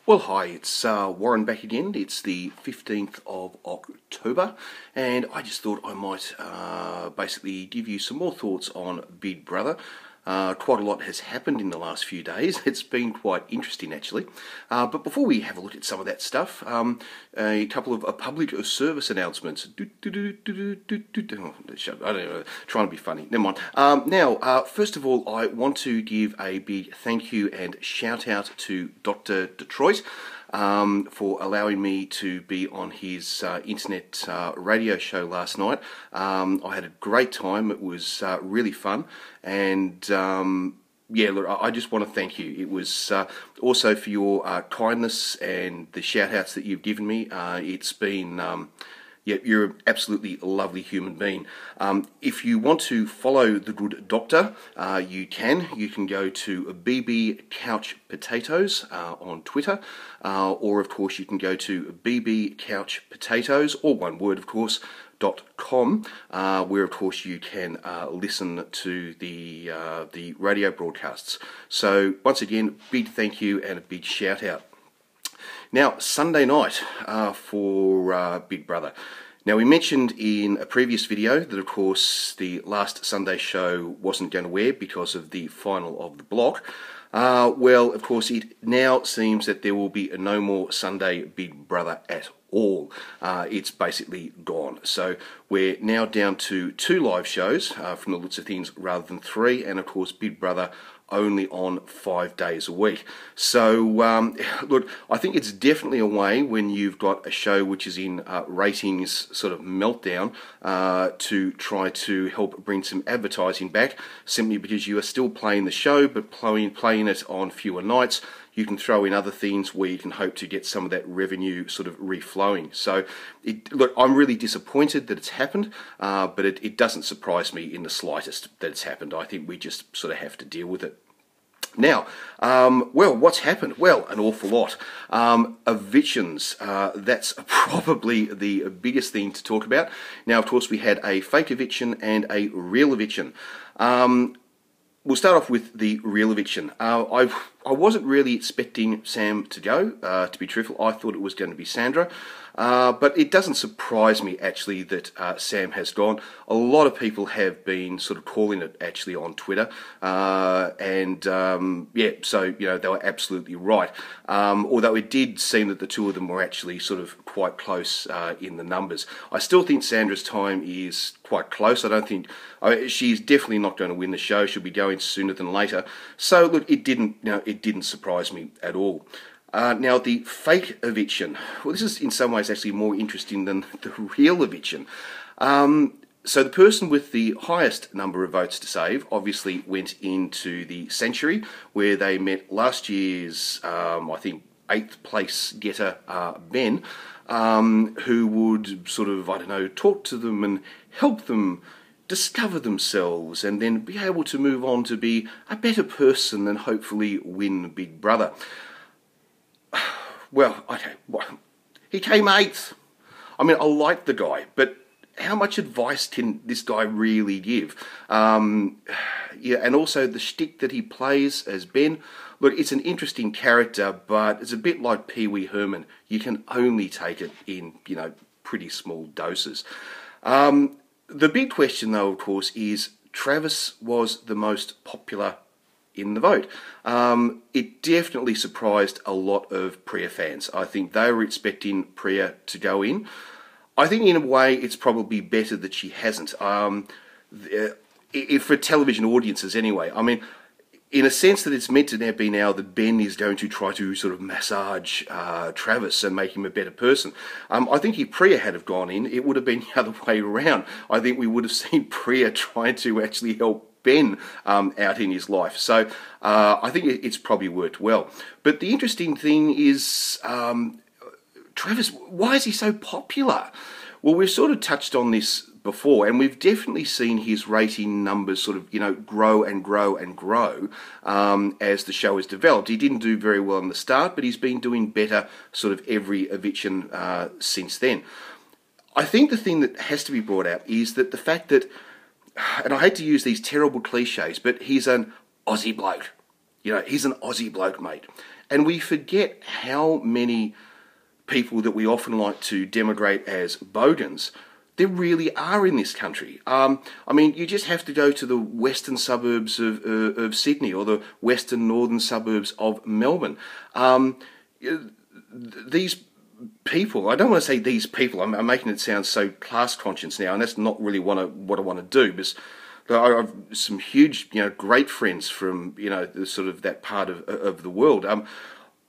Well, hi, it's Warren back again. It's the 15th of October, and I just thought I might basically give you some more thoughts on Big Brother. Quite a lot has happened in the last few days. It's been quite interesting, actually. But before we have a look at some of that stuff, a couple of public service announcements. I don't know, trying to be funny. Never mind. Now, first of all, I want to give a big thank you and shout out to Dr. Detroit for allowing me to be on his internet radio show last night. I had a great time. It was really fun, and yeah, look, I just want to thank you. It was also for your kindness and the shout outs that you've given me. It's been yeah, you're an absolutely lovely human being. If you want to follow the good doctor, you can. You can go to BB Couch Potatoes on Twitter, or of course you can go to BB Couch Potatoes, or one word of course, .com, where of course you can listen to the radio broadcasts. So once again, big thank you and a big shout out. Now, Sunday night for Big Brother. Now, we mentioned in a previous video that, of course, the last Sunday show wasn't going to air because of the final of the block. Well, of course, it now seems that there will be no more Sunday Big Brother at all. It's basically gone. So we're now down to 2 live shows from the looks of things rather than 3, and of course Big Brother only on 5 days a week. So look, I think it's definitely a way when you've got a show which is in ratings sort of meltdown to try to help bring some advertising back, simply because you are still playing the show but playing it on fewer nights. You can throw in other things where you can hope to get some of that revenue sort of reflowing. So, look, I'm really disappointed that it's happened, but it doesn't surprise me in the slightest that it's happened. I think we just sort of have to deal with it. Now, well, what's happened? Well, an awful lot. Evictions, that's probably the biggest thing to talk about. Now, of course, we had a fake eviction and a real eviction. We'll start off with the real eviction. I wasn't really expecting Sam to go, to be truthful. I thought it was going to be Sandra. But it doesn't surprise me, actually, that Sam has gone. A lot of people have been sort of calling it, actually, on Twitter. Yeah, so, you know, they were absolutely right. Although it did seem that the two of them were actually sort of quite close in the numbers. I still think Sandra's time is quite close. I don't think... she's definitely not going to win the show. She'll be going sooner than later. So, look, it didn't surprise me at all. Now, the fake eviction. Well, this is in some ways actually more interesting than the real eviction. So the person with the highest number of votes to save obviously went into the Sanctuary, where they met last year's, I think, 8th place getter, Ben, who would sort of, I don't know, talk to them and help them discover themselves and then be able to move on to be a better person and hopefully win Big Brother. Well, okay, he came 8th. I mean, I like the guy, but how much advice can this guy really give? Yeah, and also the shtick that he plays as Ben. Look, it's an interesting character, but it's a bit like Pee Wee Herman. You can only take it in, you know, pretty small doses. The big question, though, of course, is Travis was the most popular in the vote. It definitely surprised a lot of Priya fans. I think they were expecting Priya to go in. I think in a way it's probably better that she hasn't. For television audiences anyway. I mean, in a sense that it's meant to now be that Ben is going to try to sort of massage Travis and make him a better person. I think if Priya had have gone in, it would have been the other way around. I think we would have seen Priya trying to actually help Ben out in his life. So I think it's probably worked well. But the interesting thing is, Travis, why is he so popular? Well, we've sort of touched on this before, and we've definitely seen his rating numbers sort of, you know, grow and grow and grow as the show has developed. He didn't do very well in the start, but he's been doing better sort of every eviction since then. I think the thing that has to be brought out is that the fact that, and I hate to use these terrible cliches, but he's an Aussie bloke. You know, he's an Aussie bloke, mate. And we forget how many people that we often like to denigrate as bogans there really are in this country. I mean, you just have to go to the western suburbs of Sydney or the western northern suburbs of Melbourne. These people, I don't want to say these people, I'm making it sound so class conscious now, and that's not really what I want to do, because I have some huge, great friends from, the sort of that part of the world.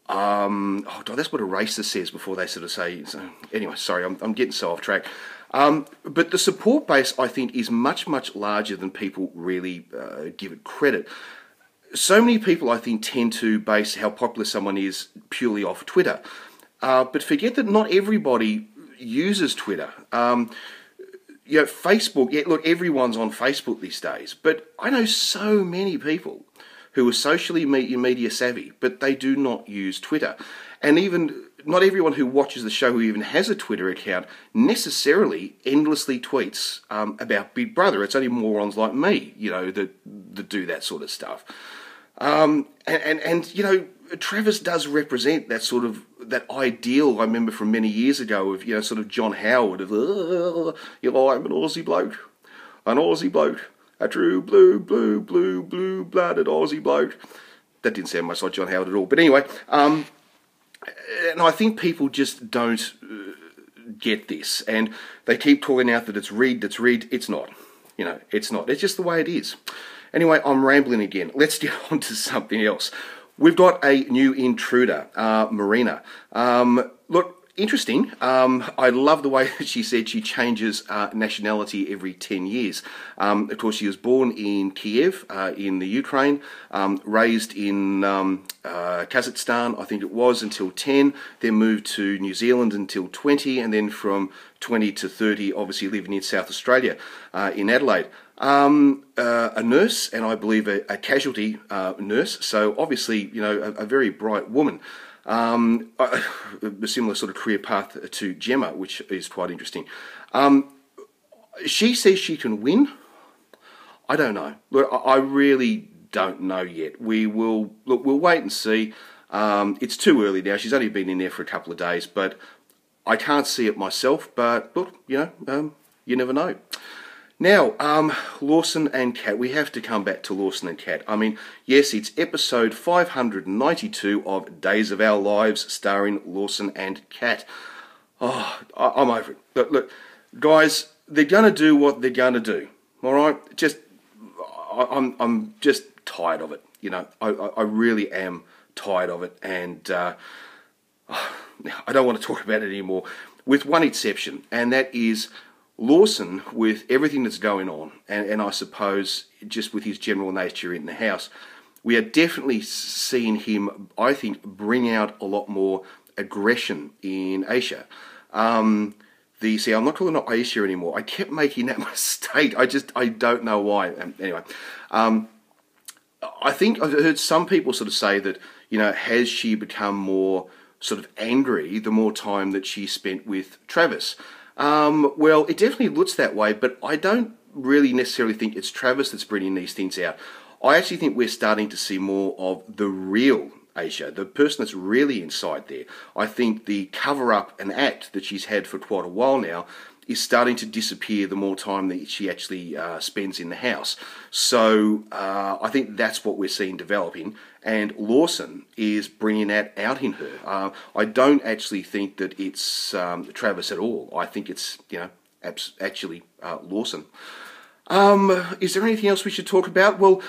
Oh God, that's what a racist says before they sort of say. So, anyway, sorry, I'm getting so off track. But the support base, I think, is much, much larger than people really give it credit. So many people, I think, tend to base how popular someone is purely off Twitter. But forget that not everybody uses Twitter. Facebook, look, everyone's on Facebook these days. But I know so many people who are socially media savvy, but they do not use Twitter. And even not everyone who watches the show who even has a Twitter account necessarily endlessly tweets about Big Brother. It's only morons like me, that do that sort of stuff. And Travis does represent that sort of, that ideal I remember from many years ago of, sort of John Howard of, I'm an Aussie bloke, a true blue-blooded Aussie bloke. That didn't sound much like John Howard at all. But anyway, and I think people just don't get this. And they keep calling out that it's rigged. It's not. It's not. It's just the way it is. Anyway, I'm rambling again. Let's get on to something else. We've got a new intruder, Marina. Look, interesting. I love the way that she said she changes nationality every 10 years. Of course, she was born in Kiev, in the Ukraine, raised in Kazakhstan, I think it was, until 10, then moved to New Zealand until 20, and then from 20 to 30, obviously living in South Australia, in Adelaide. A nurse, and I believe a casualty nurse, so obviously, a very bright woman. A similar sort of career path to Gemma, which is quite interesting. She says she can win. I don't know. Look, I really don't know yet. We'll wait and see. It's too early now. She's only been in there for a couple of days, but I can't see it myself. But look, you never know. Now, Lawson and Kat, we have to come back to Lawson and Kat. I mean, yes, it's episode 592 of Days of Our Lives starring Lawson and Kat. Oh, I'm over it. Look, guys, they're going to do what they're going to do, all right? I'm just tired of it, I really am tired of it, and I don't want to talk about it anymore, with one exception, and that is Lawson, with everything that's going on, and I suppose just with his general nature in the house, we are definitely seeing him, I think, bring out a lot more aggression in Aisha. I'm not calling her Aisha anymore. I kept making that mistake. I don't know why. Anyway, I think I've heard some people sort of say that, has she become more sort of angry the more time that she spent with Travis? Well, it definitely looks that way, but I don't really necessarily think it's Travis that's bringing these things out. I actually think we're starting to see more of the real Aisha, the person that's really inside there. I think the cover-up and act that she's had for quite a while now is starting to disappear the more time that she actually spends in the house. So I think that's what we're seeing developing, and Lawson is bringing that out in her. I don't actually think that it's Travis at all. I think it's, actually Lawson. Is there anything else we should talk about? Well,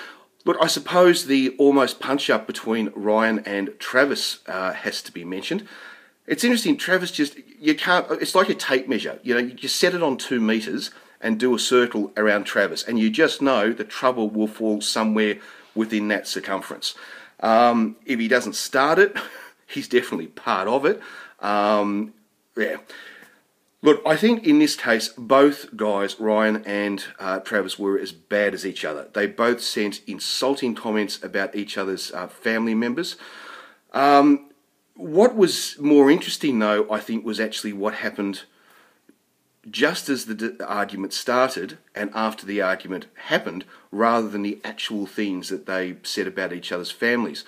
look, I suppose the almost punch-up between Ryan and Travis has to be mentioned. It's interesting, Travis it's like a tape measure. You set it on 2 meters and do a circle around Travis, and you just know the trouble will fall somewhere within that circumference. If he doesn't start it, he's definitely part of it. Yeah. Look, I think in this case, both guys, Ryan and Travis, were as bad as each other. They both sent insulting comments about each other's family members. What was more interesting, though, I think, was actually what happened just as the argument started and after the argument happened, rather than the actual things that they said about each other's families.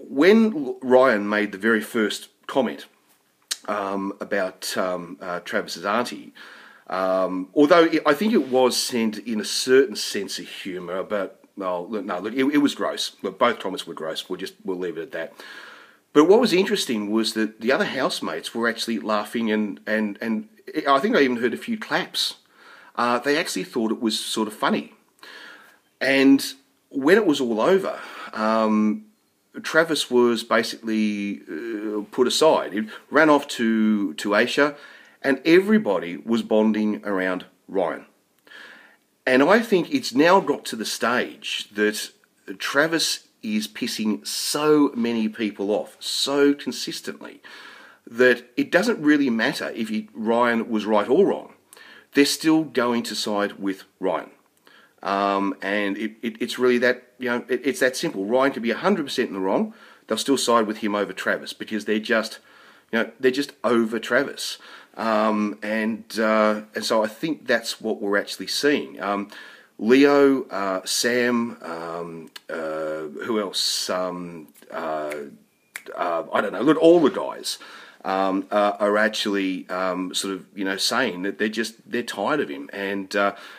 when Ryan made the very first comment about Travis's auntie, although I think it was sent in a certain sense of humour, but no, look, it was gross. Look, both comments were gross. We'll leave it at that. But what was interesting was that the other housemates were actually laughing, and I think I even heard a few claps. They actually thought it was sort of funny. And when it was all over, Travis was basically put aside. He ran off to Asia, and everybody was bonding around Ryan. And I think it's now got to the stage that Travis is pissing so many people off so consistently that it doesn't really matter if Ryan was right or wrong. They're still going to side with Ryan. And it's really that, it's that simple. Ryan could be 100% in the wrong. They'll still side with him over Travis because they're just over Travis. And so I think that's what we're actually seeing. Leo, Sam, who else? I don't know. Look, all the guys are actually sort of saying that they're tired of him, and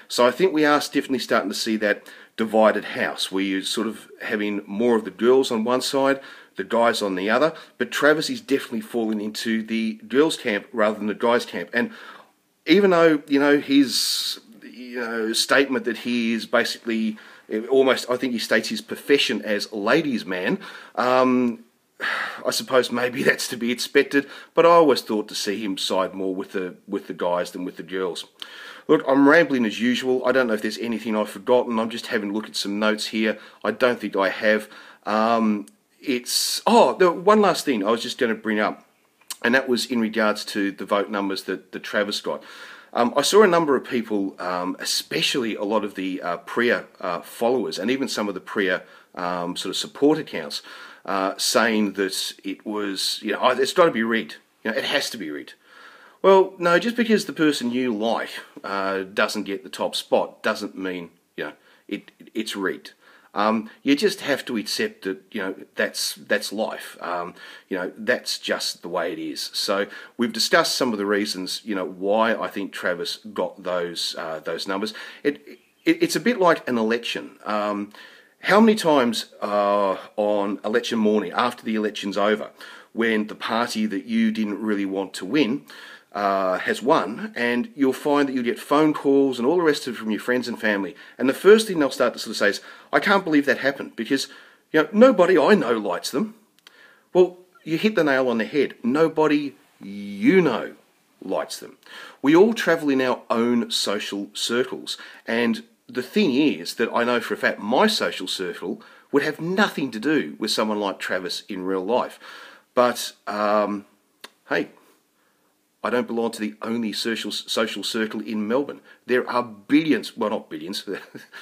so I think we are definitely starting to see that divided house where you're sort of having more of the girls on one side, the guys on the other. But Travis is definitely falling into the girls' camp rather than the guys' camp, and even though his statement that he is basically almost, I think he states his profession as a ladies' man. I suppose maybe that's to be expected, but I always thought to see him side more with the guys than with the girls. Look, I'm rambling as usual. I don't know if there's anything I've forgotten. I'm just having a look at some notes here. I don't think I have. The one last thing I was just going to bring up, and that was in regards to the vote numbers that Travis got. I saw a number of people, especially a lot of the Priya followers, and even some of the Priya sort of support accounts, saying that it was, it's got to be rigged. It has to be rigged. Well, no, just because the person you like doesn't get the top spot doesn't mean it's rigged. You just have to accept that that's life. That's just the way it is. So we've discussed some of the reasons why I think Travis got those numbers. It's a bit like an election. How many times on election morning, after the election's over, when the party that you didn't really want to win has won, and you'll find that you'll get phone calls and all the rest of it from your friends and family, and the first thing they'll start to sort of say is, I can't believe that happened, because nobody I know likes them. Well, you hit the nail on the head. Nobody likes them. We all travel in our own social circles, and the thing is that I know for a fact my social circle would have nothing to do with someone like Travis in real life. But, hey, I don't belong to the only social circle in Melbourne. There are billions, well, not billions,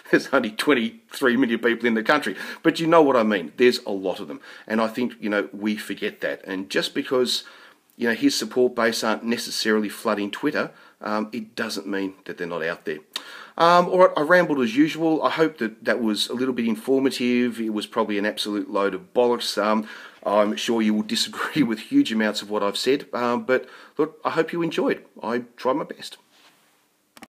there's only 23 million people in the country, but you know what I mean. There's a lot of them. And I think, we forget that. And just because, his support base aren't necessarily flooding Twitter, it doesn't mean that they're not out there. All right, I rambled as usual. I hope that was a little bit informative. It was probably an absolute load of bollocks. I'm sure you will disagree with huge amounts of what I've said, but look, I hope you enjoyed. I tried my best.